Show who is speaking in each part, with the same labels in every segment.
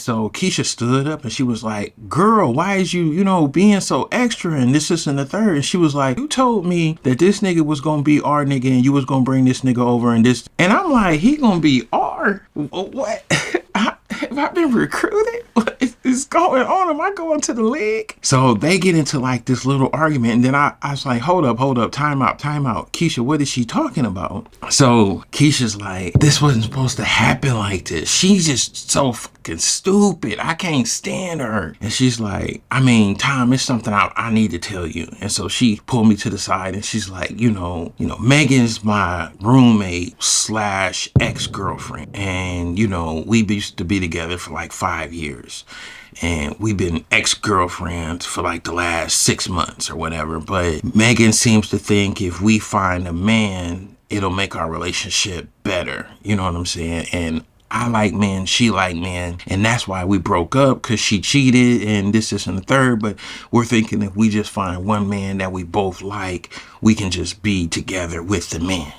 Speaker 1: So Kesha stood up and she was like, girl, why is you, being so extra and this and the third? And she was like, you told me that this nigga was gonna be our nigga and you was gonna bring this nigga over and this. And I'm like, he gonna be our? What? Have I been recruited? What is going on? Am I going to the league? So they get into like this little argument. And then I was like, hold up, time out. Kesha, what is she talking about? So Keisha's like, this wasn't supposed to happen like this. She's just so fucking stupid. I can't stand her. And she's like, I mean, Tom, it's something I need to tell you. And so she pulled me to the side and she's like, Megan's my roommate slash ex-girlfriend. And, we used to be together for like 5 years. And we've been ex-girlfriends for like the last 6 months or whatever. But Megan seems to think if we find a man, it'll make our relationship better. You know what I'm saying? And I like men, she like men, and that's why we broke up, because she cheated and this and the third. But we're thinking if we just find one man that we both like, we can just be together with the man.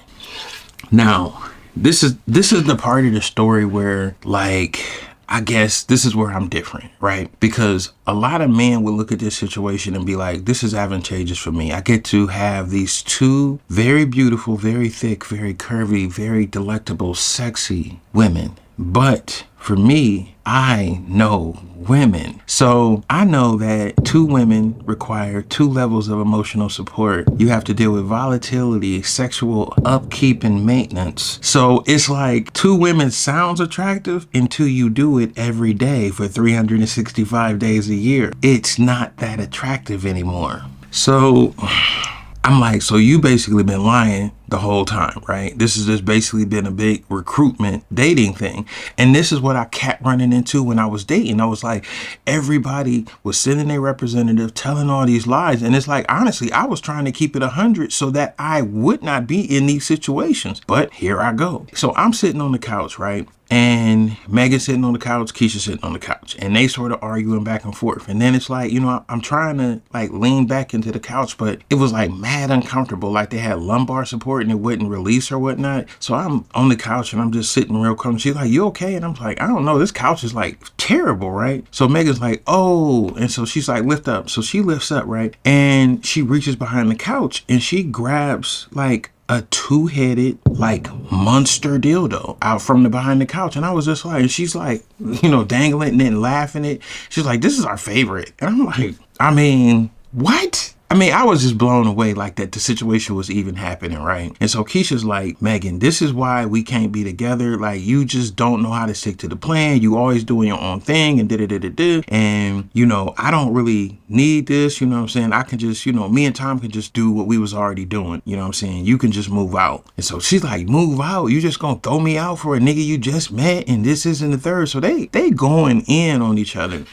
Speaker 1: Now, this is the part of the story where, like, I guess this is where I'm different, right? Because a lot of men will look at this situation and be like, this is advantageous for me. I get to have these two very beautiful, very thick, very curvy, very delectable, sexy women. But for me, I know women. So I know that 2 women require 2 levels of emotional support. You have to deal with volatility, sexual upkeep, and maintenance. So it's like 2 women sounds attractive until you do it every day for 365 days a year. It's not that attractive anymore. So I'm like, so you basically been lying the whole time, right? This has just basically been a big recruitment dating thing. And this is what I kept running into when I was dating. I was like, everybody was sending their representative telling all these lies. And it's like, honestly, I was trying to keep it 100 so that I would not be in these situations. But here I go. So I'm sitting on the couch, right? And Megan's sitting on the couch, Keisha's sitting on the couch, and they sort of arguing back and forth. And then it's like, I'm trying to like lean back into the couch, but it was like mad uncomfortable. Like they had lumbar support and it wouldn't release or whatnot. So I'm on the couch and I'm just sitting real comfortable. She's like, you okay? And I'm like, I don't know. This couch is like terrible, right? So Megan's like, oh. And so she's like, lift up. So she lifts up, right? And she reaches behind the couch and she grabs like a 2-headed like monster dildo out from the behind the couch. And I was just like, and she's like, dangling and then laughing it. She's like, this is our favorite. And I'm like, I mean, what? I mean, I was just blown away like that the situation was even happening, right? And so Keisha's like, Megan, this is why we can't be together. Like, you just don't know how to stick to the plan. You always doing your own thing and da-da-da-da-da. And, I don't really need this, you know what I'm saying? I can just, me and Tom can just do what we was already doing. You know what I'm saying? You can just move out. And so she's like, move out? You just gonna throw me out for a nigga you just met and this and the third? So they going in on each other.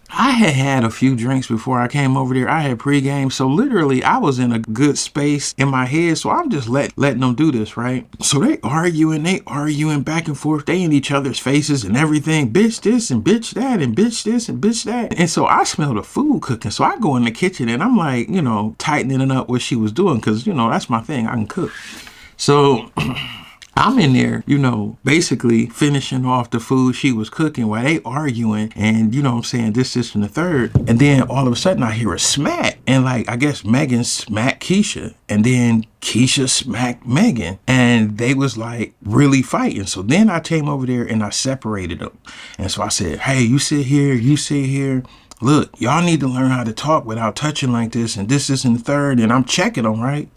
Speaker 1: I had a few drinks before I came over there. I had pregame. So literally I was in a good space in my head. So I'm just letting them do this, right? So they arguing back and forth. They in each other's faces and everything. Bitch this and bitch that and bitch this and bitch that. And so I smell the food cooking. So I go in the kitchen and I'm like, tightening up what she was doing. Cause that's my thing. I can cook. So I'm in there, basically finishing off the food she was cooking while they arguing and, what I'm saying, this and the third. And then all of a sudden I hear a smack. And like, I guess Megan smacked Keisha and then Keisha smacked Megan and they was like really fighting. So then I came over there and I separated them. And so I said, hey, you sit here, you sit here. Look, y'all need to learn how to talk without touching like this and this and the third. And I'm checking them, right?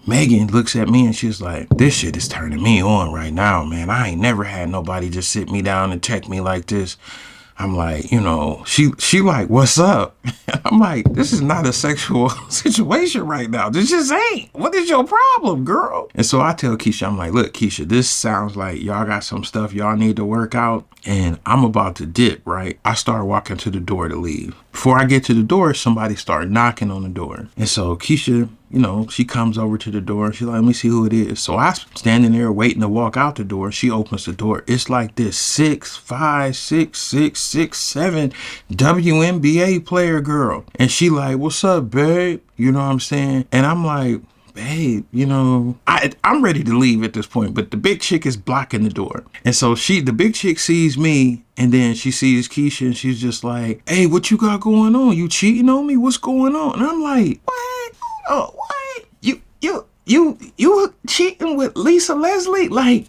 Speaker 1: Megan looks at me and she's like, this shit is turning me on right now, man. I ain't never had nobody just sit me down and check me like this. I'm like, she like, what's up? I'm like, this is not a sexual situation right now. This just ain't. What is your problem, girl? And so I tell Keisha, I'm like, look, Keisha, this sounds like y'all got some stuff y'all need to work out. And I'm about to dip, right? I start walking to the door to leave. Before I get to the door, somebody started knocking on the door. And so Keisha, she comes over to the door and she's like, let me see who it is. So I standing there waiting to walk out the door. She opens the door. It's like this 6'5", 6'6", 6'7" WNBA player girl. And she like, what's up, babe? You know what I'm saying? And I'm like, hey, you know, I'm ready to leave at this point, but the big chick is blocking the door. And so the big chick sees me, and then she sees Kesha, and she's just like, hey, what you got going on? You cheating on me? What's going on? And I'm like, what? Oh, what? You cheating with Lisa Leslie? Like,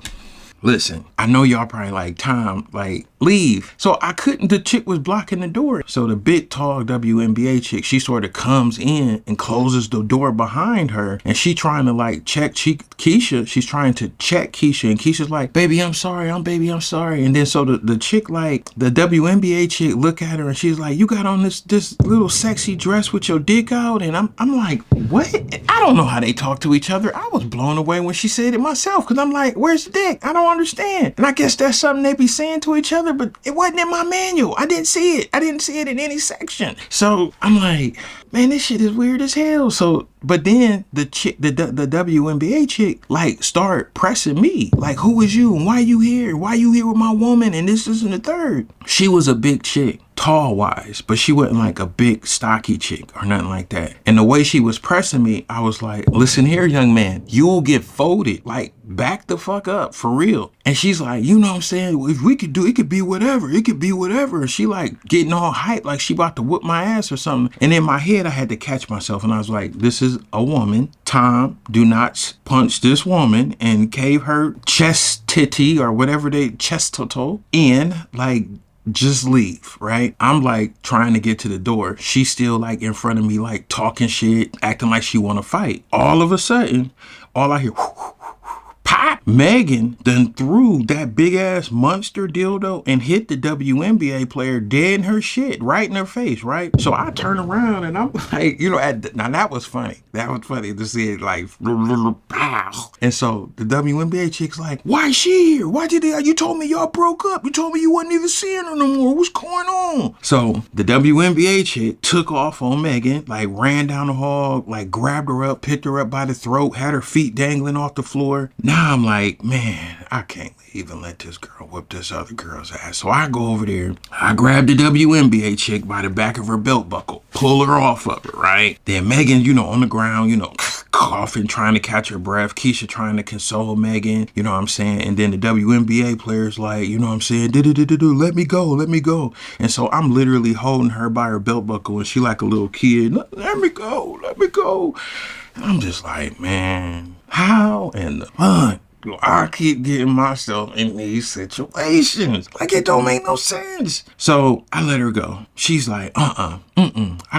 Speaker 1: listen, I know y'all probably like, Tom, like, leave. So I couldn't, the chick was blocking the door. So the big, tall WNBA chick, she sort of comes in and closes the door behind her. And she trying to like check Kesha. She's trying to check Kesha. And Keisha's like, baby, I'm sorry. I'm sorry. And then so the chick, like, the WNBA chick look at her and she's like, you got on this little sexy dress with your dick out. And I'm like, what? I don't know how they talk to each other. I was blown away when she said it myself. Cause I'm like, where's the dick? I don't understand. And I guess that's something they be saying to each other, but it wasn't in my manual. I didn't see it. I didn't see it in any section. So I'm like, man, this shit is weird as hell. So, but then the chick, the WNBA chick, like, start pressing me. Like, who is you? And why you here? Why you here with my woman? And this and the third. She was a big chick, tall wise, but she wasn't like a big stocky chick or nothing like that. And the way she was pressing me, I was like, listen here, young man, you'll get folded. Like, back the fuck up, for real. And she's like, you know what I'm saying? If we could do, it could be whatever. It could be whatever. And she like getting all hyped, like she about to whoop my ass or something. And in my head, I had to catch myself. And I was like, this is a woman. Tom, do not punch this woman and cave her chest titty or whatever chest toto in, like, just leave, right? I'm like trying to get to the door. She's still like in front of me, like talking shit, acting like she want to fight. All of a sudden, all I hear, pop! Megan done threw that big ass monster dildo and hit the WNBA player dead in her shit, right in her face, right? So I turn around and I'm like, you know, now that was funny. That was funny to see it like, pow. And so the WNBA chick's like, why is she here? Why did you told me y'all broke up? You told me you wasn't even seeing her no more. What's going on? So the WNBA chick took off on Megan, like ran down the hall, like grabbed her up, picked her up by the throat, had her feet dangling off the floor. Now I'm like, man, I can't even let this girl whoop this other girl's ass. So I go over there, I grab the WNBA chick by the back of her belt buckle, pull her off of her, right? Then Megan, you know, on the ground, you know, coughing, trying to catch her breath. Kesha trying to console Megan, you know what I'm saying? And then the WNBA player's like, you know what I'm saying? Let me go. And so I'm literally holding her by her belt buckle and she like a little kid, let me go. And I'm just like, man, how in the fuck do I keep getting myself in these situations? Like, it don't make no sense. So I let her go. She's like, I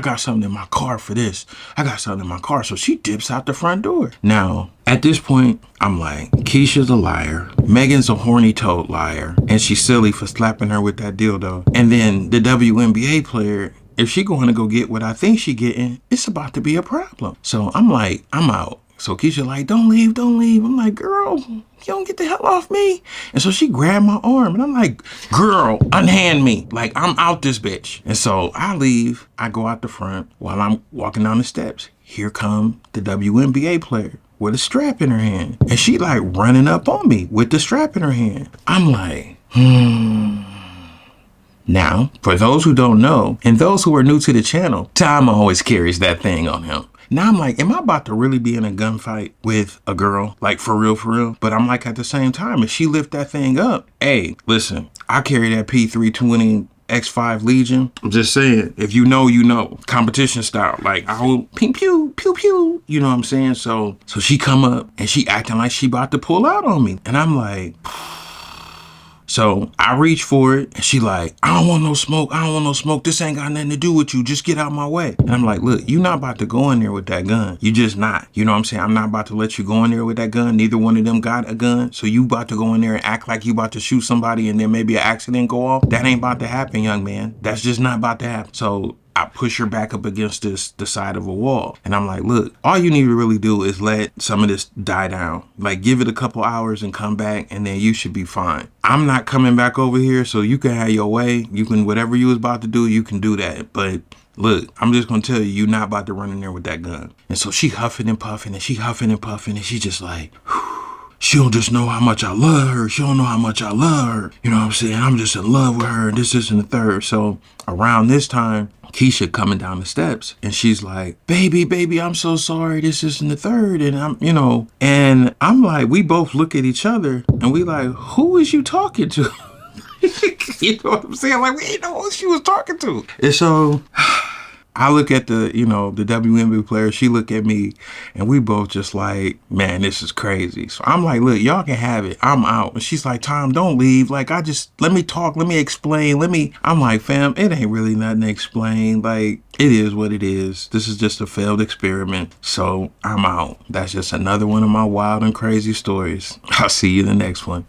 Speaker 1: got something in my car for this. I got something in my car. So she dips out the front door. Now, at this point, I'm like, Keisha's a liar. Megan's a horny toad liar. And she's silly for slapping her with that dildo. And then the WNBA player, if she going to go get what I think she getting, it's about to be a problem. So I'm like, I'm out. So Kesha like, don't leave. I'm like, girl, you don't get the hell off me. And so she grabbed my arm and I'm like, girl, unhand me. Like, I'm out this bitch. And so I leave. I go out the front. While I'm walking down the steps, here come the WNBA player with a strap in her hand. And she like running up on me with the strap in her hand. I'm like, Now, for those who don't know, and those who are new to the channel, Tom always carries that thing on him. Now I'm like, am I about to really be in a gunfight with a girl? Like, for real? But I'm like, at the same time, if she lift that thing up, hey, listen, I carry that P320 X5 Legion. I'm just saying, if you know, you know, competition style. Like, I will pew, pew, pew, pew. You know what I'm saying? So she come up and she acting like she about to pull out on me. And I'm like, so I reach for it and she like, I don't want no smoke. This ain't got nothing to do with you. Just get out my way. And I'm like, look, you not about to go in there with that gun. You just not. You know what I'm saying? I'm not about to let you go in there with that gun. Neither one of them got a gun. So you about to go in there and act like you about to shoot somebody and then maybe an accident go off. That ain't about to happen, young man. That's just not about to happen. So I push her back up against the side of a wall. And I'm like, look, all you need to really do is let some of this die down. Like, give it a couple hours and come back and then you should be fine. I'm not coming back over here, so you can have your way. You can, whatever you was about to do, you can do that. But look, I'm just gonna tell you, you're not about to run in there with that gun. And so she huffing and puffing and she just like, she don't just know how much I love her. She don't know how much I love her. You know what I'm saying? I'm just in love with her. This and the third. So around this time, Kesha coming down the steps, and she's like, baby, I'm so sorry, this isn't the third. And and I'm like, we both look at each other and we like, who is you talking to? You know what I'm saying? Like, we didn't know who she was talking to. And so I look at the WNBA player, she look at me, and we both just like, man, this is crazy. So I'm like, look, y'all can have it. I'm out. And she's like, Tom, don't leave. Like, let me talk, let me explain, I'm like, fam, it ain't really nothing to explain. Like, it is what it is. This is just a failed experiment. So I'm out. That's just another one of my wild and crazy stories. I'll see you in the next one.